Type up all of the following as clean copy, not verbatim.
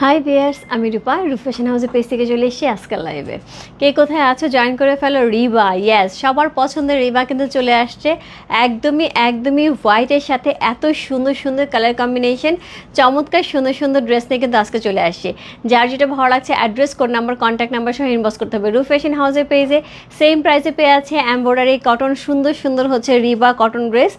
Hi viewers, আমি রূপা fashion হাউসের page থেকে চলে এসেছি আজকাল লাইভে। কে কোথায় আছো জয়েন করে ফেলো। রিবা, ইয়েস, সবার পছন্দের রিবা কিন্তু চলে আসছে একদমই হোয়াইটের সাথে এত সুন্দর সুন্দর কালার কম্বিনেশন, চমৎকার সুন্দর সুন্দর ড্রেস নিয়ে কিন্তু আজকে চলে আসছে। যার যেটা ভালো লাগছে address, code number, contact number সহ ইনবক্স করতে হবে। ফ্যাশন হাউসের পেজে সেম প্রাইসে পেয়ে আছে এমব্রয়ডারি কটন সুন্দর সুন্দর হচ্ছে রিবা কটন ড্রেস,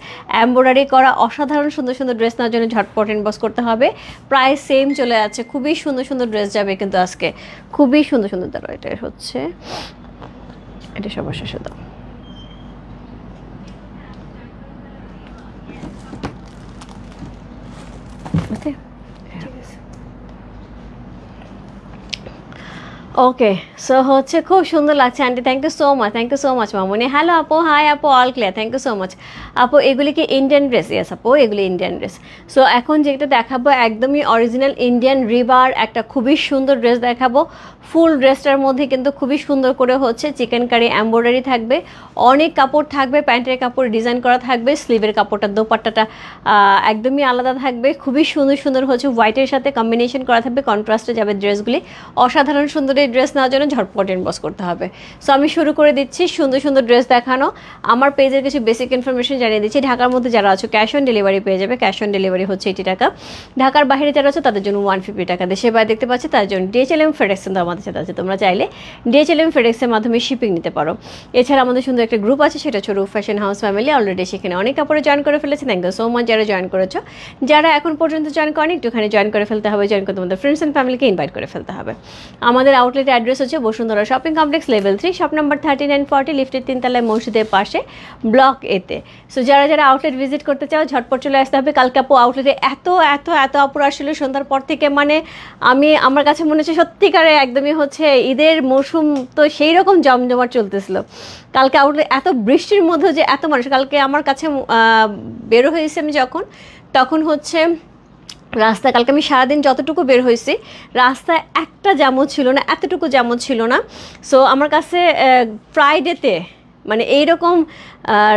এমব্রয়ডারি করা অসাধারণ সুন্দর সুন্দর ড্রেস নেওয়ার জন্য ঝটপট ইনবক্স করতে হবে। প্রাইস সেম চলে আছে, খুবই সুন্দর সুন্দর ড্রেস যাবে কিন্তু আজকে, খুবই সুন্দর সুন্দর। তারা এটা হচ্ছে এটা সবার শেষে দাও। ওকে ওকে, সো হচ্ছে খুব সুন্দর লাগছে aunty, thank you so much মামুনি। হ্যালো আপু, হাই আপু, all clear, thank you so much আপু। এগুলি কি ইন্ডিয়ান ড্রেস? ইয়েস আপু, এগুলি ইন্ডিয়ান ড্রেস। সো এখন যেটা দেখাবো একদমই অরিজিনাল ইন্ডিয়ান রিবার একটা খুবই সুন্দর ড্রেস দেখাবো। ফুল ড্রেসটার মধ্যে কিন্তু খুবই সুন্দর করে হচ্ছে চিকেন কারি এমব্রয়ডারি থাকবে, অনেক কাপড় থাকবে, প্যান্টের কাপড় ডিজাইন করা থাকবে, স্লিভের কাপড়টা দোপাট্টাটা একদমই আলাদা থাকবে, খুবই সুন্দর সুন্দর হচ্ছে হোয়াইটের সাথে কম্বিনেশন করা থাকবে, কন্ট্রাস্টে যাবে ড্রেসগুলি। অসাধারণ সুন্দর এই ড্রেস নেওয়ার জন্য ঝটপট ইনবক্স করতে হবে। সো আমি শুরু করে দিচ্ছি সুন্দর সুন্দর ড্রেস দেখানো। আমার পেজের কিছু বেসিক ইনফরমেশন জানিয়ে দিচ্ছি। ঢাকার মধ্যে যারা আছো ক্যাশ অন ডেলিভারি পেয়ে যাবে, ক্যাশ অন ডেলিভারি হচ্ছে 80 টাকা। ঢাকার বাইরে যারা আছে তাদের জন্য 150 টাকা। দেশের বাইরে দেখতে পাচ্ছি তার জন্য DHL ফেডেক্স কিন্তু আমাদের সাথে আছে, তোমরা চাইলে DHL ফেডেক্সের মাধ্যমে শিপিং নিতে পারো। এছাড়া আমাদের সুন্দর একটা গ্রুপ আছে, সেটা ছোট ফ্যাশন হাউস ফ্যামিলি। অলরেডি সেখানে অনেক কাপড়ে জয়েন করে ফেলেছে, থ্যাংক ইউ সো মাচ যারা জয়েন করেছো। যারা এখন পর্যন্ত জয়েন করেনি একটুখানি জয়েন করে ফেলতে হবে, জয়েন করে তোমাদের ফ্রেন্ডস অ্যান্ড ফ্যামিলিকে ইনভাইট করে ফেলতে হবে। আমাদের আউটলেটের অ্যাড্রেস হচ্ছে Bashundhara shopping complex level 3, shop number 3940, লিফটের 3 তলায় মসজিদের পাশে, ব্লক এতে। সো যারা যারা আউটলেট ভিজিট করতে চাও ঝটপট চলে আসতে হবে। কালকে আপু আউটলেটে এত এত এত আপুর আসলে সন্ধ্যার পর থেকে, মানে আমার কাছে মনে হচ্ছে সত্যিকারে একদমই হচ্ছে ঈদের মৌসুম তো সেই রকম জমজমাট চলতেছিল। কালকে আউটলেট এত বৃষ্টির মধ্যে যে এত মানুষ, কালকে আমার কাছে বেরো হয়েছে আমি যখন, তখন হচ্ছে রাস্তা, কালকে আমি সারাদিন যতটুকু বের হয়েছি রাস্তায় একটা জ্যামও ছিল না, এতটুকু জ্যামও ছিল না। সো আমার কাছে ফ্রাইডেতে মানে এইরকম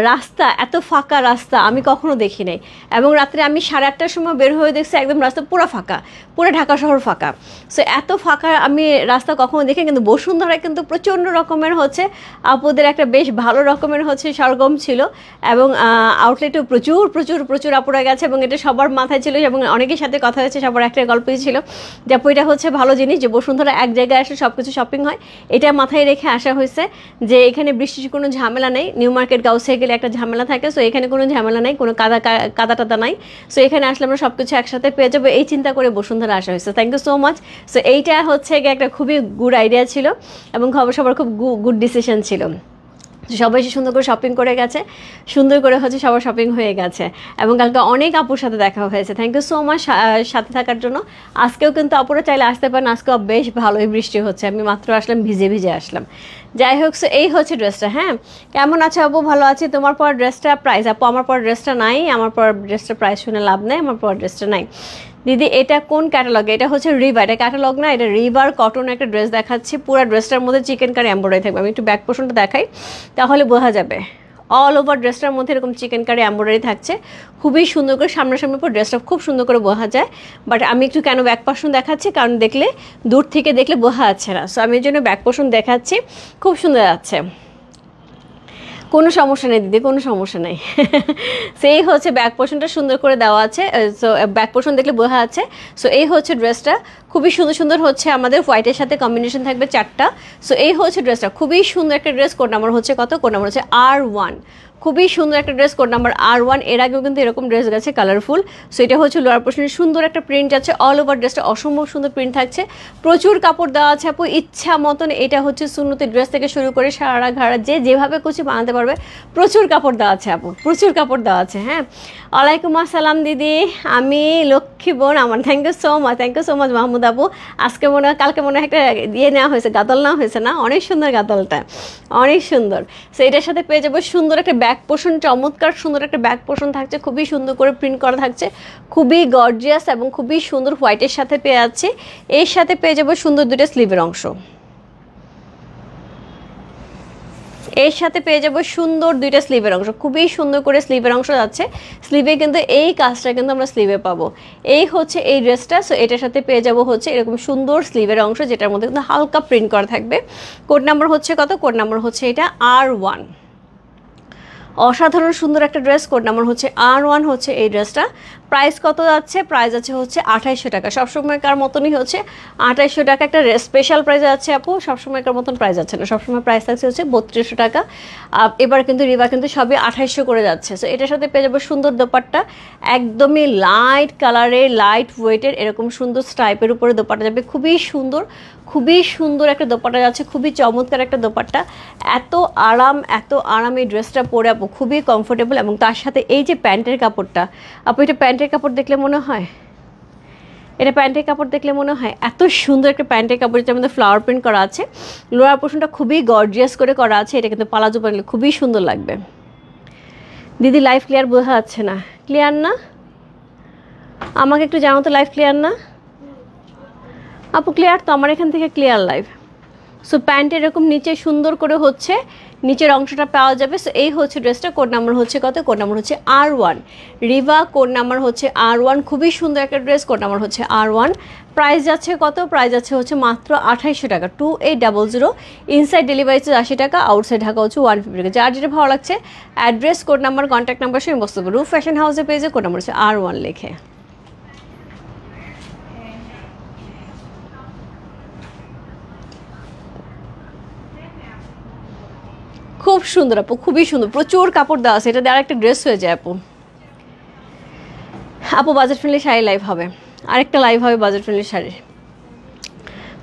রাস্তা, এত ফাঁকা রাস্তা আমি কখনো দেখি নাই। এবং রাত্রে আমি 8:30টার সময় বের হয়ে দেখছি একদম রাস্তা পুরো ফাঁকা, পুরো ঢাকা শহর ফাঁকা। সো এত ফাঁকা আমি রাস্তা কখনো দেখি। কিন্তু বসুন্ধরায় কিন্তু প্রচণ্ড রকমের হচ্ছে আপুদের একটা বেশ ভালো রকমের হচ্ছে সরগম ছিল, এবং আউটলেটেও প্রচুর প্রচুর প্রচুর আপুরা গেছে, এবং এটা সবার মাথায় ছিল, এবং অনেকের সাথে কথা হয়েছে, সবার একটা গল্পই ছিল যে আপু এটা হচ্ছে ভালো জিনিস যে বসুন্ধরা এক জায়গায় আসলে সব কিছু শপিং হয়। এটা মাথায় রেখে আসা হয়েছে যে এখানে বৃষ্টির কোনো ঝামেলা নেই। নিউ মার্কেট গাউসে গেলে একটা ঝামেলা থাকে, সো এখানে কোনো ঝামেলা নেই, কোনো কাদা টাদা নাই। সো এখানে আসলে আমরা সব কিছু একসাথে পেয়ে যাবো, এই চিন্তা করে বসুন্ধরা আসা হয়েছে। Thank you so much. So এইটা হচ্ছে একটা খুবই গুড আইডিয়া ছিল, এবং সবার খুব গুড ডিসিশন ছিল। সবাই সুন্দর করে শপিং করে গেছে, সুন্দর করে হচ্ছে সবার শপিং হয়ে গেছে, এবং কালকে অনেক আপুর সাথে দেখা হয়েছে। থ্যাংক ইউ সো মাচ সাথে থাকার জন্য। আজকেও কিন্তু আপুরা চাইলে আসতে পারেন, আজকেও বেশ ভালোই বৃষ্টি হচ্ছে, আমি মাত্র আসলাম, ভিজে ভিজে আসলাম। যাই হোক, সো এই হচ্ছে ড্রেসটা। হ্যাঁ, কেমন আছে আপু? ভালো আছি। তোমার পর ড্রেসটা প্রাইস? আপু আমার পর ড্রেসটা নাই, আমার পর ড্রেসটা প্রাইস শুনে লাভ নেই, আমার পর ড্রেসটা নাই। দিদি এটা কোন ক্যাটালগে? এটা হচ্ছে রিভার, এটা ক্যাটালগ না, এটা রিভার কটন একটা ড্রেস দেখাচ্ছি। পুরো ড্রেসটার মধ্যে চিকেন কারি এমব্রয়ডারি থাকবে। আমি একটু ব্যাক পোর্শনটা দেখাই তাহলে বোঝা যাবে। অল ওভার ড্রেসটার মধ্যে এরকম চিকেন কারি এমব্রয়ডারি থাকছে, খুবই সুন্দর করে সামনাসামনি পর ড্রেসটা খুব সুন্দর করে বোঝা যায়। বাট আমি একটু কেন ব্যাক পোর্শন দেখাচ্ছি, কারণ দেখলে দূর থেকে দেখলে বোঝা যাচ্ছে না, সো আমি এর জন্য ব্যাক পোর্শন দেখাচ্ছি। খুব সুন্দর আছে, কোনো সমস্যা নেই দিদি, কোনো সমস্যা নেই। সেই হচ্ছে ব্যাক পোর্শনটা সুন্দর করে দেওয়া আছে, সো ব্যাক পোর্শন দেখলে বোঝা আছে। সো এই হচ্ছে ড্রেসটা, খুবই সুন্দর সুন্দর হচ্ছে আমাদের হোয়াইটের সাথে কম্বিনেশন থাকবে 4টা। সো এই হচ্ছে ড্রেসটা, খুবই সুন্দর একটা ড্রেস। কোড নাম্বার হচ্ছে কত? কোড নাম্বার হচ্ছে R1। খুবই সুন্দর একটা ড্রেস, কোড নাম্বার R1। এর আগেও কিন্তু এরকম ড্রেস গেছে কালারফুল। সো এটা হচ্ছে লোয়ার পোর্শনে সুন্দর একটা প্রিন্ট আছে, অল ওভার ড্রেসটা অসম্ভব সুন্দর প্রিন্ট থাকছে, প্রচুর কাপড় দেওয়া আছে আপু ইচ্ছা মতন। এটা হচ্ছে সুন্নতি ড্রেস থেকে শুরু করে সারা ঘাড়া যে যেভাবে কিছু বানাতে পারবে, প্রচুর কাপড় দেওয়া আছে আপু, প্রচুর কাপড় দেওয়া আছে। হ্যাঁ, ওয়ালাইকুম আসসালাম দিদি, আমি লক্ষ্মী বোন আমার। Thank you so much, thank you so much Mahmud আপু। আজকে মনে হয়, কালকে মনে হয় একটা দিয়ে নেওয়া হয়েছে, গাতল নেওয়া হয়েছে না? অনেক সুন্দর গাতলটা, অনেক সুন্দর। সো এটার সাথে পেয়ে যাবো সুন্দর একটা ব্যাক পোর্শন, চমৎকার সুন্দর একটা ব্যাক পোর্শন থাকছে, খুবই সুন্দর করে প্রিন্ট করা থাকছে, খুবই গর্জিয়াস এবং খুবই সুন্দর হোয়াইটের সাথে পেয়ে যাচ্ছে। এর সাথে পেয়ে যাবো সুন্দর দুটো স্লিভের অংশ, এর সাথে পেয়ে যাবো সুন্দর দুইটা স্লিভের অংশ, খুবই সুন্দর করে স্লিভের অংশ যাচ্ছে। স্লিভে কিন্তু এই কাজটা কিন্তু আমরা স্লিভে পাবো। এই হচ্ছে এই ড্রেসটা। সো এটার সাথে পেয়ে যাবো হচ্ছে এরকম সুন্দর স্লিভের অংশ, যেটার মধ্যে কিন্তু হালকা প্রিন্ট করা থাকবে। কোড নাম্বার হচ্ছে কত? কোড নাম্বার হচ্ছে এটা R1। অসাধারণ সুন্দর একটা ড্রেস, কোড নাম্বার হচ্ছে R1 হচ্ছে এই ড্রেসটা। প্রাইস কত যাচ্ছে? প্রাইস আছে হচ্ছে 2800 টাকা। সবসময়কার মতনই হচ্ছে 2800 টাকা, একটা স্পেশাল প্রাইস আছে আপু। সবসময়কার মতন প্রাইস আছে না, সবসময় প্রাইস থাকছে হচ্ছে 3200 টাকা। এবার কিন্তু রিবা কিন্তু সবই 2800 করে যাচ্ছে। সো এটার সাথে পেয়ে যাবো সুন্দর দোপাট্টা, একদমই লাইট কালারের, লাইট ওয়েটের, এরকম সুন্দর স্টাইপের উপরে দোপাট্টা যাবে, খুবই সুন্দর, খুবই সুন্দর একটা দোপাট্টা যাচ্ছে, খুবই চমৎকার একটা দোপাট্টা। এত আরাম, এত আরাম এই ড্রেসটা পরে আপু, খুবই কমফোর্টেবল। এবং তার সাথে এই যে প্যান্টের কাপড়টা আপু, এটা প্যান্টের কাপড় দেখলে মনে হয়, এটা প্যান্টের কাপড় দেখলে মনে হয় এত সুন্দর একটা প্যান্টের কাপড়, যেটার মধ্যে ফ্লাওয়ার প্রিন্ট করা আছে, লোয়ার পোর্শনটা খুবই গর্জিয়াস করে করা আছে। এটা কিন্তু পালাজো বানালে খুবই সুন্দর লাগবে। দিদি লাইভ ক্লিয়ার বোঝা যাচ্ছে না, ক্লিয়ার না? আমাকে একটু জানো তো লাইভ ক্লিয়ার না আপু? ক্লিয়ার তো, আমার এখান থেকে ক্লিয়ার লাইভ। সো প্যান্ট এরকম নিচে সুন্দর করে হচ্ছে নিচের অংশটা পাওয়া যাবে। সো এই হচ্ছে ড্রেসটা। কোড নাম্বার হচ্ছে কত? কোড নাম্বার হচ্ছে R1। রিভা কোড নাম্বার হচ্ছে R1, খুবই সুন্দর একটা ড্রেস, কোড নাম্বার হচ্ছে R1। প্রাইস যাচ্ছে কত? প্রাইস যাচ্ছে হচ্ছে মাত্র 2800 টাকা, 2800। ইনসাইড ডেলিভারি চার্জ 80 টাকা, আউটসাইড ঢাকা হচ্ছে 150 টাকা। যার যেটা ভালো লাগছে address, code number, contact number সঙ্গে বস্তু রূপ ফ্যাশন হাউসে পেয়েছে, কোড নাম্বার হচ্ছে R1 লেখে। খুব সুন্দর আপু, খুবই সুন্দর, প্রচুর কাপড় দেওয়া আছে, এটা দিয়ে আরেকটা ড্রেস হয়ে যায় আপু। আপু বাজেট ফ্রেন্ডলি শাড়ি লাইভ হবে, আরেকটা লাইভ হবে বাজেট ফ্রেন্ডলি শাড়ি।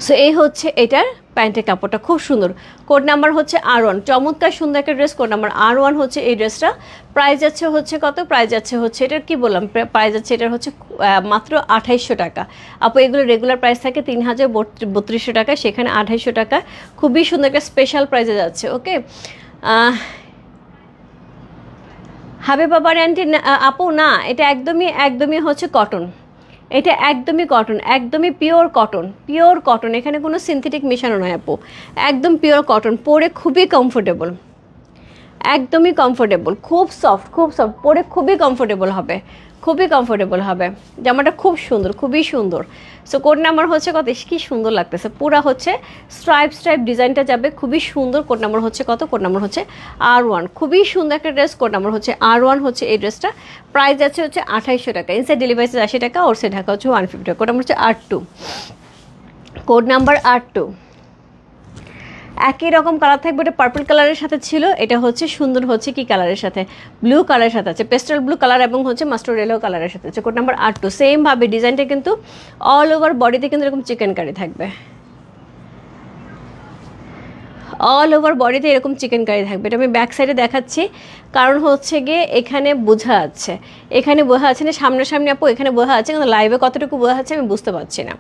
সো এই হচ্ছে এটার প্যান্টের কাপড়টা, খুব সুন্দর। কোড নাম্বার হচ্ছে R1, চমৎকার সুন্দর একটা ড্রেস, কোড নাম্বার R1 হচ্ছে এই ড্রেসটা। প্রাইস যাচ্ছে হচ্ছে কত? প্রাইস যাচ্ছে হচ্ছে, এটার কি বললাম, প্রাইস যাচ্ছে এটার হচ্ছে মাত্র 2800 টাকা আপু। এগুলো রেগুলার প্রাইস থাকে 3032 টাকা, সেখানে 2800 টাকা, খুবই সুন্দর একটা স্পেশাল প্রাইসে যাচ্ছে। ওকে হাবে বাবার আন্টি আপু, না এটা একদমই একদমই হচ্ছে কটন, এটা একদমই কটন, একদমই পিওর কটন, পিওর কটন, এখানে কোনো সিনথেটিক মেশানো নয় আপু, একদম পিওর কটন, পরে খুবই কমফোর্টেবল, একদমই কমফোর্টেবল, খুব সফট, খুব সফট, পরে খুবই কমফোর্টেবল হবে, খুবই কমফোর্টেবল হবে। জামাটা খুব সুন্দর, খুবই সুন্দর। সো কোড নাম্বার হচ্ছে কত? কি সুন্দর লাগতেছে, পুরা হচ্ছে স্ট্রাইপ স্ট্রাইপ ডিজাইনটা যাবে, খুবই সুন্দর। কোড নাম্বার হচ্ছে কত? কোড নাম্বার হচ্ছে R1, খুবই সুন্দর একটা ড্রেস, কোড নাম্বার হচ্ছে R1 হচ্ছে এই ড্রেসটা। প্রাইস আছে হচ্ছে 2800 টাকা, ইনসাইড ডেলিভারি 80 টাকা, ওর সাইড ঢাকা হচ্ছে 150 টাকা। কোড নাম্বার হচ্ছে R2, কোড নাম্বার R2। একই রকম কালার থাকবে, এটা পার্পল কালারের সাথে ছিল, এটা হচ্ছে সুন্দর হচ্ছে কি কালারের সাথে? ব্লু কালারের সাথে আছে, পেস্টাল ব্লু কালার এবং হচ্ছে মাস্টার্ড ইয়েলো কালারের সাথে আছে। Code number R2। সেম ভাবে ডিজাইনটা কিন্তু অল ওভার বডিতে কিন্তু এরকম চিকেন কারি থাকবে, অল ওভার বডিতে এরকম চিকেন কারি থাকবে। এটা আমি ব্যাক সাইডে দেখাচ্ছি, কারণ হচ্ছে গিয়ে এখানে বোঝা যাচ্ছে, এখানে বোঝা যাচ্ছে না সামনাসামনি আপু, এখানে বোঝা যাচ্ছে, কিন্তু লাইভে কতটুকু বোঝা যাচ্ছে আমি বুঝতে পারছি না।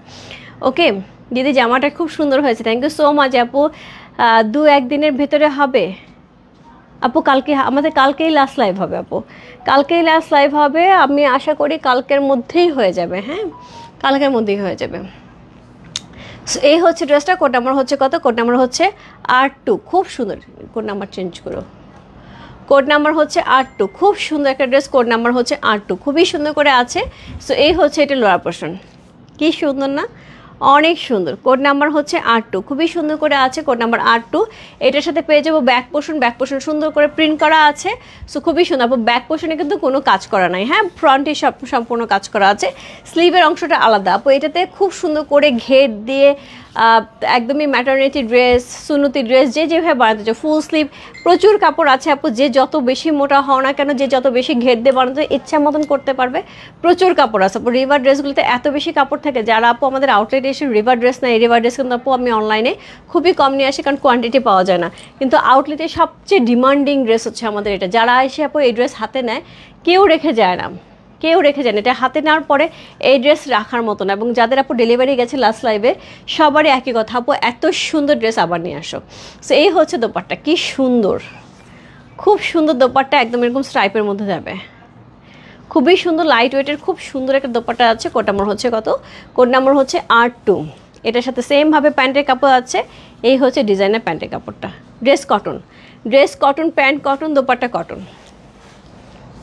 ওকে দিদি জামাটা খুব সুন্দর হয়েছে, থ্যাংক ইউ সো মাচ আপু। 2-1 দিনের ভেতরে হবে আপু, কালকে আমাদের কালকেই লাস্ট লাইভ হবে আপু, কালকেই লাস্ট লাইভ হবে, আমি আশা করি কালকের মধ্যেই হয়ে যাবে। হ্যাঁ কালকের মধ্যেই হয়ে যাবে। এই হচ্ছে ড্রেসটা। কোড নাম্বার হচ্ছে কত? কোড নাম্বার হচ্ছে R2, খুব সুন্দর। কোড নাম্বার চেঞ্জ করো, কোড নাম্বার হচ্ছে R2, খুব সুন্দর একটা ড্রেস, কোড নাম্বার হচ্ছে R2, খুবই সুন্দর করে আছে। সো এই হচ্ছে এটা লোয়ার পোর্শন, কি সুন্দর না? অনেক সুন্দর। কোড নাম্বার হচ্ছে R2, খুবই সুন্দর করে আছে কোড নাম্বার R2। এটার সাথে পেয়ে যাবো ব্যাক পোর্শন সুন্দর করে প্রিন্ট করা আছে। সো খুবই সুন্দর। ব্যাক পোর্শনে কিন্তু কোনো কাজ করা নাই, হ্যাঁ, ফ্রন্টে সম্পূর্ণ কাজ করা আছে, স্লিভের অংশটা আলাদা। আপু এটাতে খুব সুন্দর করে ঘের দিয়ে একদমই ম্যাটারনিটি ড্রেস, সুন্নতি ড্রেস যে যেভাবে বানাতে চাও, ফুল স্লিভ, প্রচুর কাপড় আছে আপু। যে যত বেশি মোটা হও না কেন, যে যত বেশি ঘের দিয়ে বানাতে ইচ্ছা মতন করতে পারবে, প্রচুর কাপড় আছে আপু। রিভার ড্রেসগুলোতে এত বেশি কাপড় থাকে, যারা আপু আমাদের আউটলেটে এসে রিভার ড্রেস নেয়, রিভার ড্রেস কিন্তু আপু আমি অনলাইনে খুবই কম নিয়ে আসি, কারণ কোয়ান্টিটি পাওয়া যায় না। কিন্তু আউটলেটে সবচেয়ে ডিমান্ডিং ড্রেস হচ্ছে আমাদের এটা। যারা এসে আপু এই ড্রেস হাতে নেয়, কেউ রেখে যায় না, কেউ রেখে যান। এটা হাতে নেওয়ার পরে এই ড্রেস রাখার মতো না। এবং যাদের আপু ডেলিভারি গেছে লাস্ট লাইভে, সবারই একই কথা, আপু এত সুন্দর ড্রেস আবার নিয়ে আসো। সো এই হচ্ছে দোপাট্টা, কি সুন্দর, খুব সুন্দর দোপাট্টা, একদম এরকম স্ট্রাইপের মধ্যে যাবে, খুবই সুন্দর, লাইট ওয়েটের খুব সুন্দর একটা দোপাট্টা আছে। কোড নাম্বার হচ্ছে কত? কোড নাম্বার হচ্ছে R2। এটার সাথে সেমভাবে প্যান্টের কাপড় আছে। এই হচ্ছে ডিজাইনার প্যান্টের কাপড়টা। Dress cotton, pant cotton, dupatta cotton,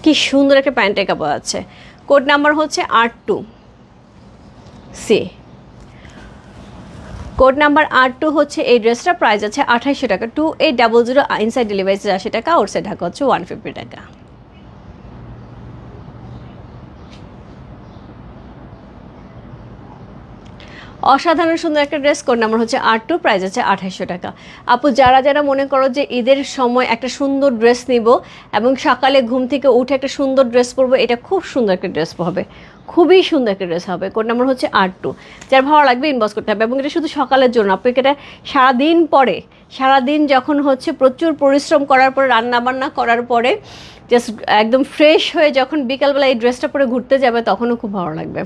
কি সুন্দর একটা প্যান্টের কাপড় আছে। কোড নাম্বার হচ্ছে R2 C. Code number R2 হচ্ছে এই ড্রেসটা। প্রাইস আছে 2800 টাকা, 2800। ইনসাইড ডেলিভারি 80 টাকা, আউটসাইড ঢাকা হচ্ছে 150 টাকা। অসাধারণ সুন্দর একটা ড্রেস। কোড নাম্বার হচ্ছে R2, প্রাইস আছে 2800 টাকা। আপু যারা যারা মনে করো যে ঈদের সময় একটা সুন্দর ড্রেস নিব এবং সকালে ঘুম থেকে উঠে একটা সুন্দর ড্রেস পরবো, এটা খুব সুন্দর একটা ড্রেস হবে, খুবই সুন্দর একটা ড্রেস হবে। কোড নাম্বার হচ্ছে R2। যার ভালো লাগবে ইনবক্স করতে হবে। এবং এটা শুধু সকালের জন্য, আপু এটা সারাদিন পরে, সারাদিন যখন হচ্ছে প্রচুর পরিশ্রম করার পরে, রান্নাবান্না করার পরে জাস্ট একদম ফ্রেশ হয়ে যখন বিকালবেলা এই ড্রেসটা পরে ঘুরতে যাবে, তখনও খুব ভালো লাগবে।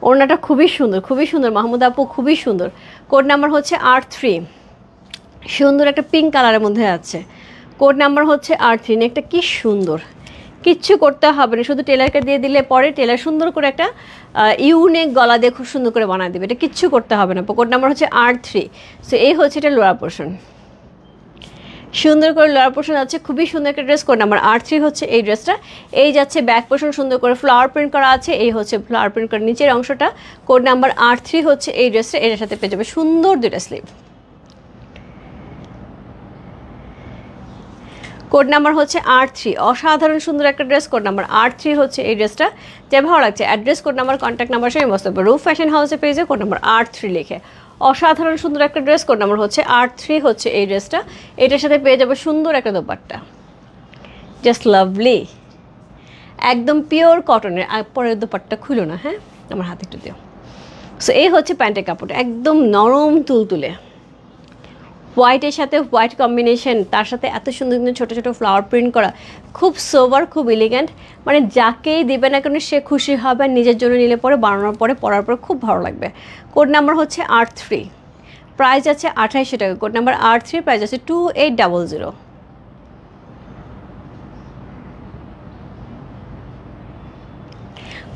ওড়নাটা খুবই সুন্দর মাহমুদ আপু, খুবই সুন্দর। কোড নাম্বার হচ্ছে R3, সুন্দর একটা পিঙ্ক কালারের মধ্যে আছে। কোড নাম্বার হচ্ছে R3। নেকটা কি সুন্দর, কিচ্ছু করতে হবে না, শুধু টেলারকে দিয়ে দিলে পরে টেলার সুন্দর করে একটা ইউনেক গলা দিয়ে খুব সুন্দর করে বানিয়ে দেবে, এটা কিচ্ছু করতে হবে না। কোড নাম্বার হচ্ছে R3। সো এই হচ্ছে এটা লোয়ার পোর্শন, সুন্দর করে লোয়ার পোর্শন আছে, খুবই সুন্দর একটা ড্রেস। কোড নাম্বার R3 হচ্ছে এই ড্রেসটা। এই যাচ্ছে ব্যাক পোর্শন, সুন্দর করে ফ্লাওয়ার প্রিন্ট করা আছে। এই হচ্ছে ফ্লাওয়ার প্রিন্ট করা নিচের অংশটা। কোড নাম্বার R3 হচ্ছে এই ড্রেসটা। এটার সাথে পেয়ে যাবে সুন্দর দুইটা স্লিভ। কোড নাম্বার হচ্ছে R3, অসাধারণ সুন্দর একটা ড্রেস। কোড নাম্বার R3 হচ্ছে এই ড্রেসটা। যে ভালো লাগছে address, code number, contact number সঙ্গে বসতে পারবে রূপ ফ্যাশন হাউসে পেজে কোড নাম্বার R3 লিখে। অসাধারণ সুন্দর একটা ড্রেস। কোড নাম্বার হচ্ছে R3 হচ্ছে এই ড্রেসটা। এটার সাথে পেয়ে যাবে সুন্দর একটা দোপাট্টা, জাস্ট লাভলি, একদম পিওর কটনের। পরের দোপাট্টা খুলো না, হ্যাঁ, আমার হাতে একটু দিও। সো এই হচ্ছে প্যান্টের কাপড়টা, একদম নরম তুলতুলে, হোয়াইটের সাথে হোয়াইট কম্বিনেশন, তার সাথে এত সুন্দর সুন্দর ছোটো ছোটো ফ্লাওয়ার প্রিন্ট করা, খুব সোবার, খুব এলিগ্যান্ট। মানে যাকেই দেবে না কেন সে খুশি হবে, নিজের জন্য নিলে পরে, বানানোর পরে, পরার পরে খুব ভালো লাগবে। কোড নাম্বার হচ্ছে R3, প্রাইস আছে 2800 টাকা। কোড নাম্বার R3, প্রাইস আছে 2800।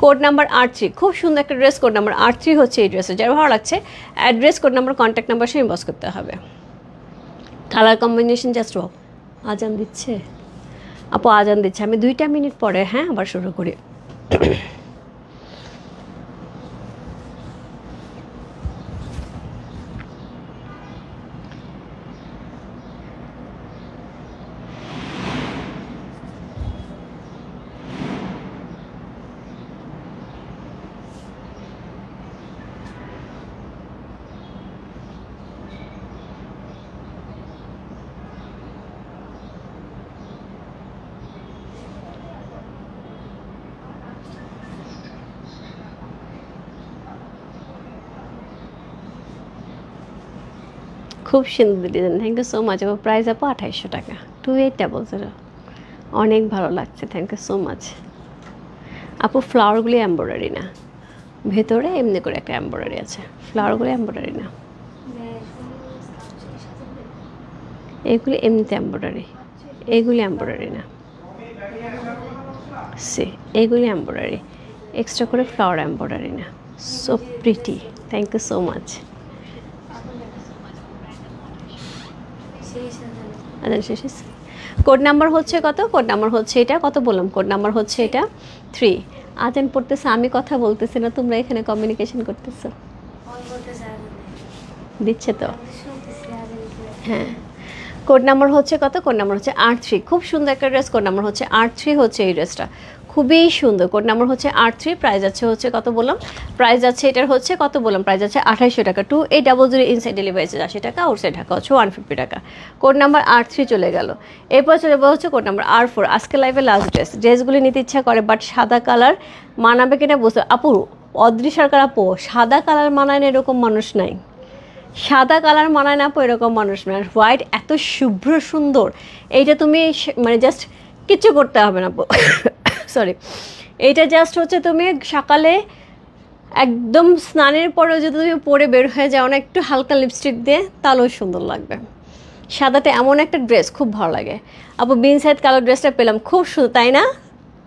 কোড নাম্বার R3, খুব সুন্দর একটা ড্রেস। কোড নাম্বার R3 হচ্ছে এই ড্রেসে। যার ভালো লাগছে address, code number, contact number সঙ্গে ইনবক্স করতে হবে। Colour combination just wow. আজান দিচ্ছে আপু, আজান দিচ্ছে। আমি 2টা মিনিট পরে, হ্যাঁ, আবার শুরু করি। খুব সুন্দর design, thank you so much আপু। প্রাইস আপু 2800 টাকা, 2800। অনেক ভালো লাগছে, থ্যাংক ইউ সো মাচ আপু। ফ্লাওয়ারগুলি এমব্রয়ডারি না, ভেতরে এমনি করে একটা এমব্রয়ডারি আছে, ফ্লাওয়ারগুলি এমব্রয়ডারি না, এগুলি এমনিতে এমব্রয়ডারি, এগুলি এমব্রয়ডারি না, সে এগুলি এমব্রয়ডারি, এক্সট্রা করে ফ্লাওয়ার এমব্রয়ডারি না। So pretty, thank you so much. Code number হচ্ছে কত? কোড নাম্বার হচ্ছে এটা, কত বললাম? কোড নাম্বার হচ্ছে এটা 3। আজান পড়তেছে, আমি কথা বলতেছি না, তোমরা এখানে কমিউনিকেশন করতেছো। দিচ্ছে তো, হ্যাঁ। কোড নাম্বার হচ্ছে কত? কোড নাম্বার হচ্ছে R3। খুব সুন্দর একটা ড্রেস, কোড নাম্বার হচ্ছে R3 হচ্ছে এই ড্রেসটা, খুবই সুন্দর। কোড নাম্বার হচ্ছে R3, প্রাইস আছে হচ্ছে কত বললাম? প্রাইস আছে এটার হচ্ছে কত বললাম? প্রাইস আছে 2800 টাকা। 2800 ইনসাইড ডেলিভারি চার্জ 80 টাকা, আউটসাইড ঢাকা হচ্ছে 150 টাকা। কোড নাম্বার R3 চলে গেল। এরপর চলে যাবো হচ্ছে কোড নাম্বার R4। আজকে লাইভে লাস্ট ড্রেসগুলি নিতে ইচ্ছা করে, বাট সাদা কালার মানাবে কিনা বুঝতে। আপু অদ্রি সরকার আপু, সাদা কালার মানায় না এরকম মানুষ নাই, সাদা কালার মানায় না আপু এরকম মানুষ নয়। হোয়াইট এত শুভ্র সুন্দর, এইটা তুমি মানে জাস্ট কিচ্ছু করতে হবে না আপু, সরি। এইটা জাস্ট হচ্ছে তুমি সকালে একদম স্নানের পরেও যদি তুমি পরে বের হয়ে যাও না একটু হালকা লিপস্টিক দিয়ে, তাহলেও সুন্দর লাগবে। সাদাটা এমন একটা ড্রেস, খুব ভালো লাগে আপু। বিন সাইড কালার ড্রেসটা পেলাম, খুব সুন্দর তাই না?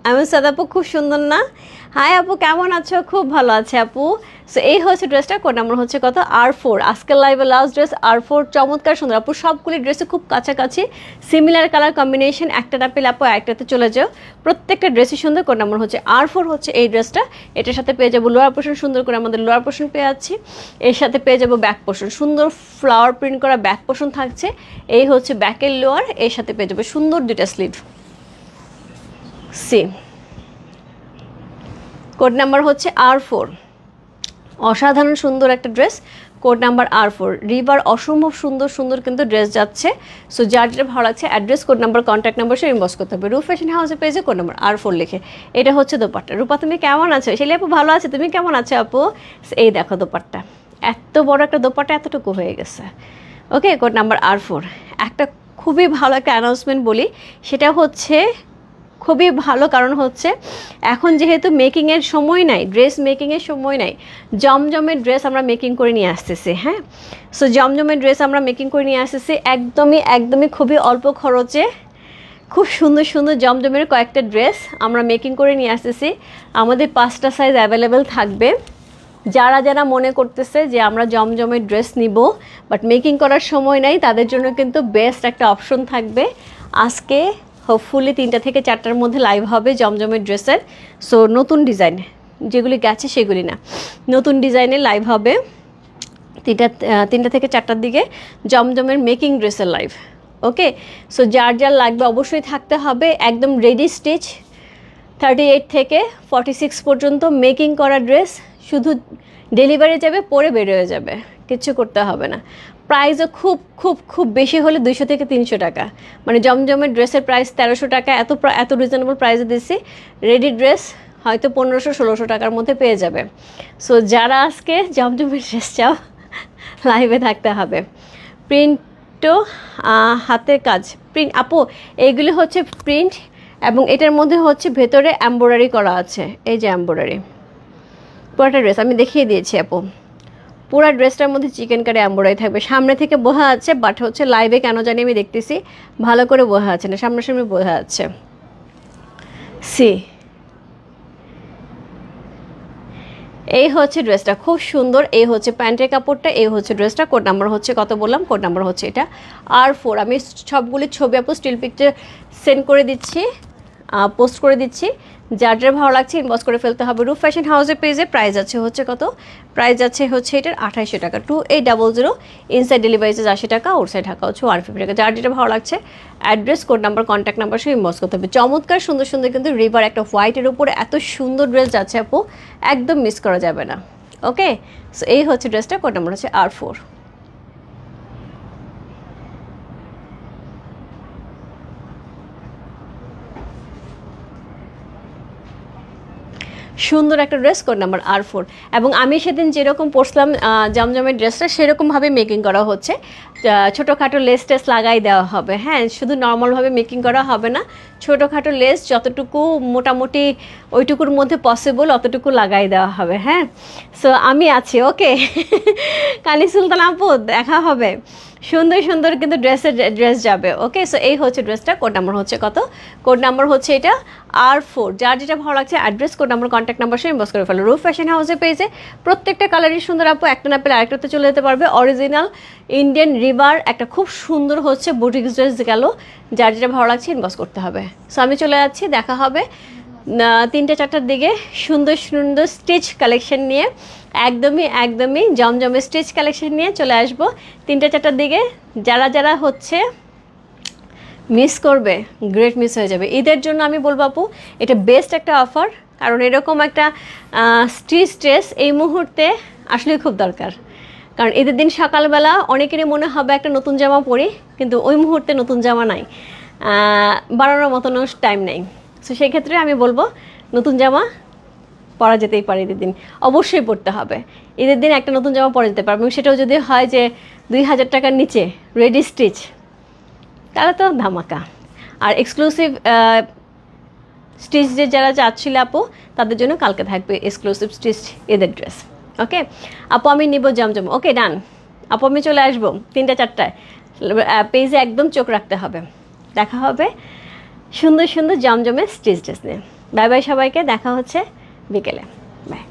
আমি সাদা আপু খুব সুন্দর না? হাই আপু কেমন আছো? খুব ভালো আছে আপু। সো এই হচ্ছে ড্রেসটা, কোড নাম্বার হচ্ছে কত? R4। আজকের লাইভে লাস্ট ড্রেস R4, চমৎকার সুন্দর আপু। সবগুলি ড্রেসে খুব কাছাকাছি সিমিলার কালার কম্বিনেশন, একটা না পেলে আপু একটাতে চলে যাও। প্রত্যেকটা ড্রেসই সুন্দর। কোড নাম্বার হচ্ছে R4 হচ্ছে এই ড্রেসটা। এটার সাথে পেয়ে যাবো লোয়ার পোর্শন, সুন্দর করে আমাদের লোয়ার পোর্শন পেয়ে যাচ্ছি। এর সাথে পেয়ে যাবো ব্যাক পোর্শন, সুন্দর ফ্লাওয়ার প্রিন্ট করা ব্যাক পোর্শন থাকছে। এই হচ্ছে ব্যাকের লোয়ার, এর সাথে পেয়ে যাবো সুন্দর দুইটা স্লিভ। সি কোড নাম্বার হচ্ছে R4, অসাধারণ সুন্দর একটা ড্রেস। কোড নাম্বার R4 রিবার, অসম্ভব সুন্দর সুন্দর কিন্তু ড্রেস যাচ্ছে। সো যার যেটা ভালো লাগছে address, code number, contact number সে ইনবক্স করতে হবে। রূপ ফ্যাশন হাউসে পেয়েছে কোড নাম্বার R4 লিখে। এটা হচ্ছে দোপাট্টা। রূপা তুমি কেমন আছো? সেলি আপু ভালো আছে, তুমি কেমন আছো আপু? এই দেখো দোপাট্টা, এত বড় একটা দোপাট্টা, এতটুকু হয়ে গেছে। ওকে, কোড নাম্বার R4। একটা খুবই ভালো একটা অ্যানাউন্সমেন্ট বলি, সেটা হচ্ছে খুবই ভালো, কারণ হচ্ছে এখন যেহেতু মেকিংয়ের সময় নাই, ড্রেস মেকিংয়ের সময় নাই, জমজমের ড্রেস আমরা মেকিং করে নিয়ে আসতেছি। হ্যাঁ, সো জমজমের ড্রেস আমরা মেকিং করে নিয়ে আসতেছি একদমই খুবই অল্প খরচে, খুব সুন্দর সুন্দর জমজমের কয়েকটা ড্রেস আমরা মেকিং করে নিয়ে আসতেছি। আমাদের 5টা সাইজ অ্যাভেলেবেল থাকবে। যারা যারা মনে করতেছে যে আমরা জমজমের ড্রেস নিব বাট মেকিং করার সময় নাই, তাদের জন্য কিন্তু বেস্ট একটা অপশন থাকবে। আজকে হোপফুলি 3টা থেকে 4টার মধ্যে লাইভ হবে জমজমের ড্রেসের। সো নতুন ডিজাইন যেগুলি গেছে সেগুলি না, নতুন ডিজাইনের লাইভ হবে 3টা থেকে 4টার দিকে জমজমের মেকিং ড্রেসের লাইভ। ওকে, সো যার যার লাগবে অবশ্যই থাকতে হবে। একদম রেডি স্টিচ 38 থেকে 46 পর্যন্ত মেকিং করা ড্রেস, শুধু ডেলিভারি যাবে, পরে বের হয়ে যাবে, কিচ্ছু করতে হবে না। প্রাইসও খুব খুব খুব বেশি হলে 200 থেকে 300 টাকা, মানে জমজমের ড্রেসের প্রাইস 1300 টাকা, এত রিজনেবল প্রাইসে দিচ্ছি। রেডি ড্রেস হয়তো 1500-1600 টাকার মধ্যে পেয়ে যাবে। সো যারা আজকে জমজমের ড্রেস চাও লাইভে থাকতে হবে। প্রিন্টও হাতের কাজ, প্রিন্ট আপু এইগুলি হচ্ছে প্রিন্ট, এবং এটার মধ্যে হচ্ছে ভেতরে এমব্রয়ডারি করা আছে। এই যে এমব্রয়ডারি, পুরোটা ড্রেস আমি দেখিয়ে দিয়েছি আপু। পুরো ড্রেসটার মধ্যে চিকেন কারি এমব্রয়ডারি থাকবে। সামনে থেকে বোঝা যাচ্ছে, বাট হচ্ছে লাইভে কেন জানি আমি দেখতেছি ভালো করে বোঝা যাচ্ছে না, সামনাসামনি বোঝা যাচ্ছে। সি এই হচ্ছে ড্রেসটা, খুব সুন্দর। এই হচ্ছে প্যান্টের কাপড়টা, এই হচ্ছে ড্রেসটা। কোড নাম্বার হচ্ছে কত বললাম? কোড নাম্বার হচ্ছে এটা R4। আমি সবগুলি ছবি আপু স্টিল পিকচার সেন্ড করে দিচ্ছি, পোস্ট করে দিচ্ছি। যার যার ভালো লাগছে ইনবক্স করে ফেলতে হবে। রূপ ফ্যাশন হাউসের পেজে প্রাইস আছে হচ্ছে কত? প্রাইস আছে হচ্ছে এটার 2800 টাকা। 2800 ইনসাইড ডেলিভারি চার্জ 80 টাকা, আউটসাইড ঢাকা হচ্ছে 150 টাকা। যার যেটা ভালো লাগছে address, code number, contact number সে ইনবক্স করতে হবে। চমৎকার সুন্দর সুন্দর কিন্তু রিভার একটা হোয়াইটের উপরে এত সুন্দর ড্রেস যাচ্ছে আপু, একদম মিস করা যাবে না। ওকে, সো এই হচ্ছে ড্রেসটা, কোড নাম্বার হচ্ছে R4। সুন্দর একটা ড্রেস, কোড নাম্বার R4। এবং আমি সেদিন যেরকম পরছিলাম জমজমের ড্রেসটা, সেরকমভাবে মেকিং করা হচ্ছে। ছোটোখাটো লেস টেস লাগাই দেওয়া হবে। হ্যাঁ, শুধু নর্মালভাবে মেকিং করা হবে না, ছোটোখাটো লেস যতটুকু মোটামুটি ওইটুকুর মধ্যে পসিবল অতটুকু লাগাই দেওয়া হবে। হ্যাঁ, সো আমি আছি। ওকে কানি সুলতান আপু, দেখা হবে। সুন্দর সুন্দর কিন্তু ড্রেস যাবে। ওকে, সো এই হচ্ছে ড্রেসটা। কোড নাম্বার হচ্ছে কত? কোড নাম্বার হচ্ছে এটা R4। যার যেটা ভালো লাগছে address, code number, contact number সে ইনবক্স করে ফেলো। রূপ ফ্যাশন হাউসে পেয়েছে প্রত্যেকটা কালারই সুন্দর আপু, একটা না পেলে আরেকটাতে চলে যেতে পারবে। অরিজিনাল ইন্ডিয়ান রিভার একটা খুব সুন্দর হচ্ছে বুটিক ড্রেস গেল। যার যেটা ভালো লাগছে ইনবক্স করতে হবে। সো আমি চলে যাচ্ছি, দেখা হবে 3টা 4টার দিকে সুন্দর সুন্দর স্টিচ কালেকশন নিয়ে। একদমই একদমই জমজমে স্টিচ কালেকশন নিয়ে চলে আসবো 3টা 4টার দিকে। যারা যারা হচ্ছে মিস করবে, গ্রেট মিস হয়ে যাবে। ঈদের জন্য আমি বলবো আপু এটা বেস্ট একটা অফার, কারণ এরকম একটা স্টিচ ড্রেস এই মুহূর্তে আসলে খুব দরকার। কারণ ঈদের দিন সকালবেলা অনেকেরই মনে হবে একটা নতুন জামা পরি, কিন্তু ওই মুহূর্তে নতুন জামা নাই, বানানোর মতনও টাইম নেই। সো সেই ক্ষেত্রে আমি বলবো নতুন জামা পরা যেতেই পারে ঈদের দিন, অবশ্যই পরতে হবে। ঈদের দিন একটা নতুন জামা পরা যেতে পারবে, এবং সেটাও যদি হয় যে 2000 টাকার নিচে রেডি স্টিচ, তাহলে তো ধামাকা। আর এক্সক্লুসিভ স্টিচ যে যারা চাচ্ছিল আপু, তাদের জন্য কালকে থাকবে এক্সক্লুসিভ স্টিচ ঈদের ড্রেস। ওকে আপু, আমি নিব জমজম। ওকে ডান আপু, আমি চলে আসবো 3টা 4টায়। পেজে একদম চোখ রাখতে হবে। দেখা হবে সুন্দর সুন্দর জমজমের স্টিচ ড্রেস নিয়ে। বাই বাই সবাইকে, দেখা হচ্ছে বিকেলে। বাই।